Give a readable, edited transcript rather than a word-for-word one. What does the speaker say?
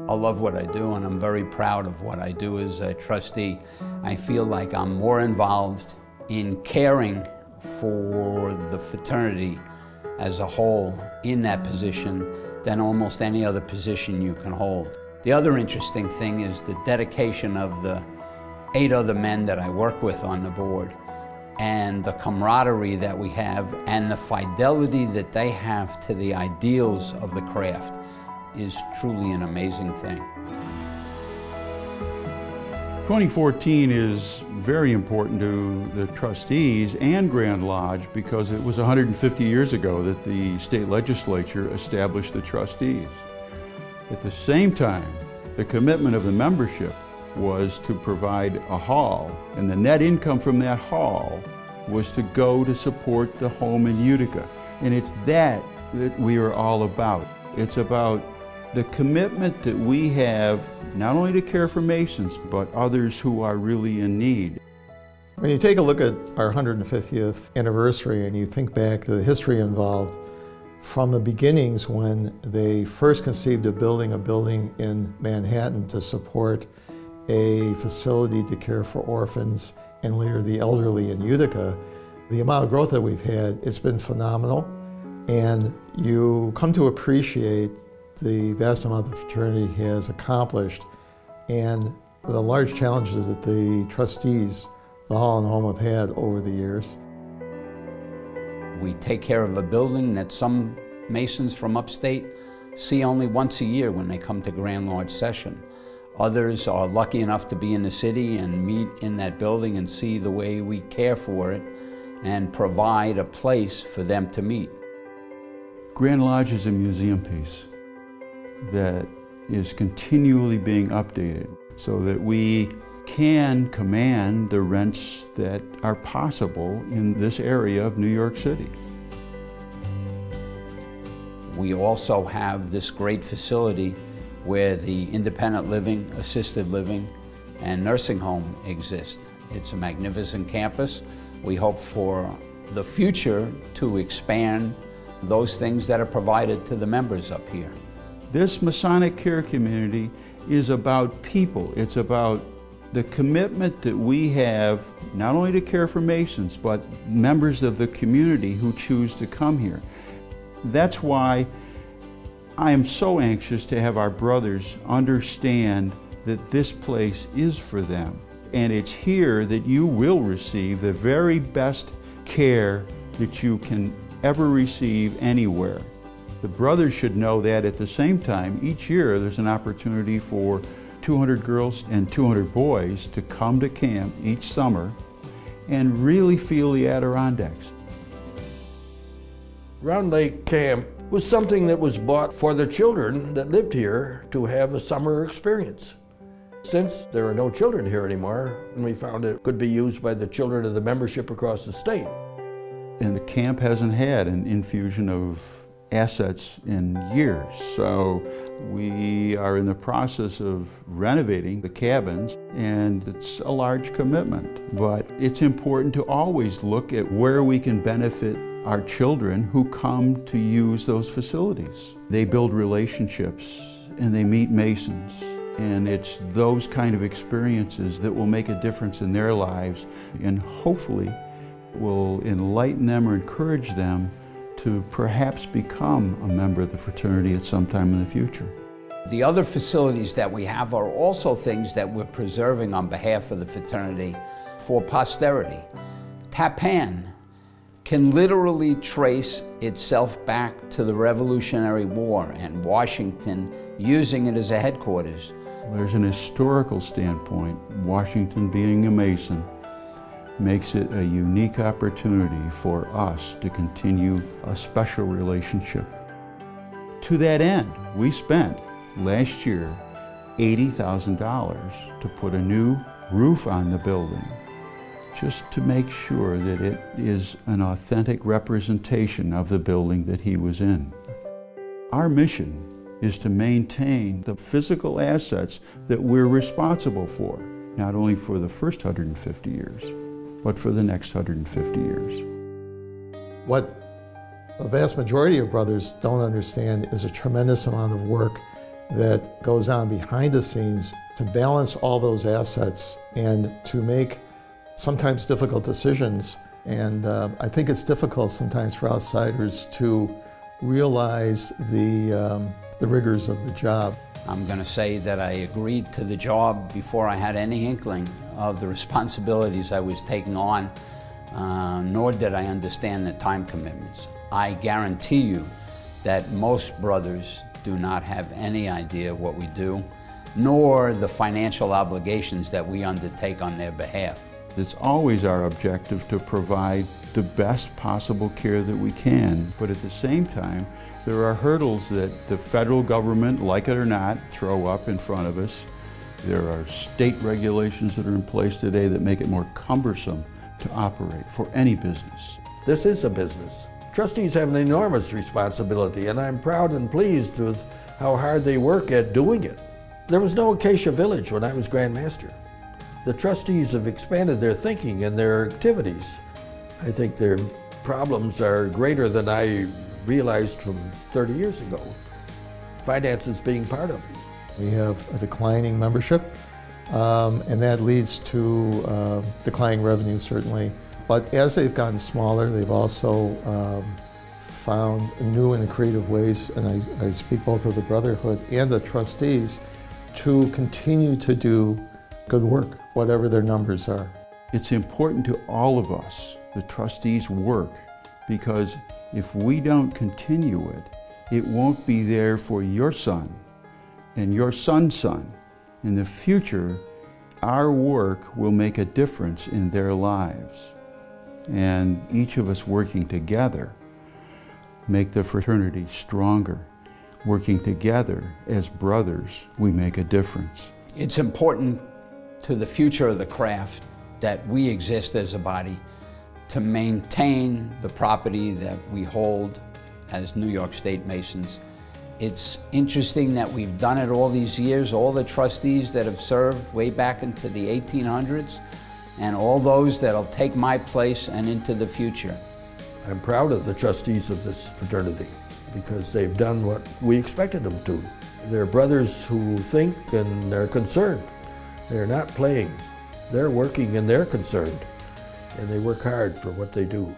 I love what I do, and I'm very proud of what I do as a trustee. I feel like I'm more involved in caring for the fraternity as a whole in that position than almost any other position you can hold. The other interesting thing is the dedication of the 8 other men that I work with on the board, and the camaraderie that we have, and the fidelity that they have to the ideals of the craft is truly an amazing thing. 2014 is very important to the trustees and Grand Lodge because it was 150 years ago that the state legislature established the trustees. At the same time, the commitment of the membership was to provide a hall, and the net income from that hall was to go to support the home in Utica. And it's that we are all about. It's about the commitment that we have not only to care for Masons, but others who are really in need. When you take a look at our 150th anniversary and you think back to the history involved, from the beginnings when they first conceived of building a building in Manhattan to support a facility to care for orphans and later the elderly in Utica, the amount of growth that we've had, it's been phenomenal. And you come to appreciate the vast amount the fraternity has accomplished and the large challenges that the trustees, the Hall and Home, have had over the years. We take care of a building that some Masons from upstate see only once a year when they come to Grand Lodge session. Others are lucky enough to be in the city and meet in that building and see the way we care for it and provide a place for them to meet. Grand Lodge is a museum piece that is continually being updated so that we can command the rents that are possible in this area of New York City. We also have this great facility where the independent living, assisted living, and nursing home exist. It's a magnificent campus. We hope for the future to expand those things that are provided to the members up here. This Masonic care community is about people. It's about the commitment that we have not only to care for Masons, but members of the community who choose to come here. That's why I am so anxious to have our brothers understand that this place is for them. And it's here that you will receive the very best care that you can ever receive anywhere. The brothers should know that at the same time, each year there's an opportunity for 200 girls and 200 boys to come to camp each summer and really feel the Adirondacks. Round Lake Camp was something that was bought for the children that lived here to have a summer experience. Since there are no children here anymore, we found it could be used by the children of the membership across the state. And the camp hasn't had an infusion of assets in years, so we are in the process of renovating the cabins, and it's a large commitment. But it's important to always look at where we can benefit our children who come to use those facilities. They build relationships and they meet Masons, and it's those kind of experiences that will make a difference in their lives and hopefully will enlighten them or encourage them to perhaps become a member of the fraternity at some time in the future. The other facilities that we have are also things that we're preserving on behalf of the fraternity for posterity. TAPPAN can literally trace itself back to the Revolutionary War and Washington using it as a headquarters. There's an historical standpoint. Washington being a Mason makes it a unique opportunity for us to continue a special relationship. To that end, we spent last year $80,000 to put a new roof on the building, just to make sure that it is an authentic representation of the building that he was in. Our mission is to maintain the physical assets that we're responsible for, not only for the first 150 years, but for the next 150 years. What a vast majority of brothers don't understand is a tremendous amount of work that goes on behind the scenes to balance all those assets and to make sometimes difficult decisions. And I think it's difficult sometimes for outsiders to realize the rigors of the job. I'm going to say that I agreed to the job before I had any inkling of the responsibilities I was taking on, nor did I understand the time commitments. I guarantee you that most brothers do not have any idea what we do, nor the financial obligations that we undertake on their behalf. It's always our objective to provide the best possible care that we can, but at the same time, there are hurdles that the federal government, like it or not, throw up in front of us. There are state regulations that are in place today that make it more cumbersome to operate for any business. This is a business. Trustees have an enormous responsibility, and I'm proud and pleased with how hard they work at doing it. There was no Acacia Village when I was Grand Master. The trustees have expanded their thinking and their activities. I think their problems are greater than I realized from 30 years ago. Finances being part of it. We have a declining membership, and that leads to declining revenue, certainly. But as they've gotten smaller, they've also found new and creative ways, and I speak both of the Brotherhood and the trustees, to continue to do good work, whatever their numbers are. It's important to all of us, the trustees' work, because if we don't continue it, it won't be there for your son and your son's son. In the future, our work will make a difference in their lives. And each of us working together make the fraternity stronger. Working together as brothers, we make a difference. It's important to the future of the craft that we exist as a body to maintain the property that we hold as New York State Masons. It's interesting that we've done it all these years, all the trustees that have served way back into the 1800s, and all those that'll take my place and into the future. I'm proud of the trustees of this fraternity because they've done what we expected them to. They're brothers who think and they're concerned. They're not playing. They're working and they're concerned. And they work hard for what they do.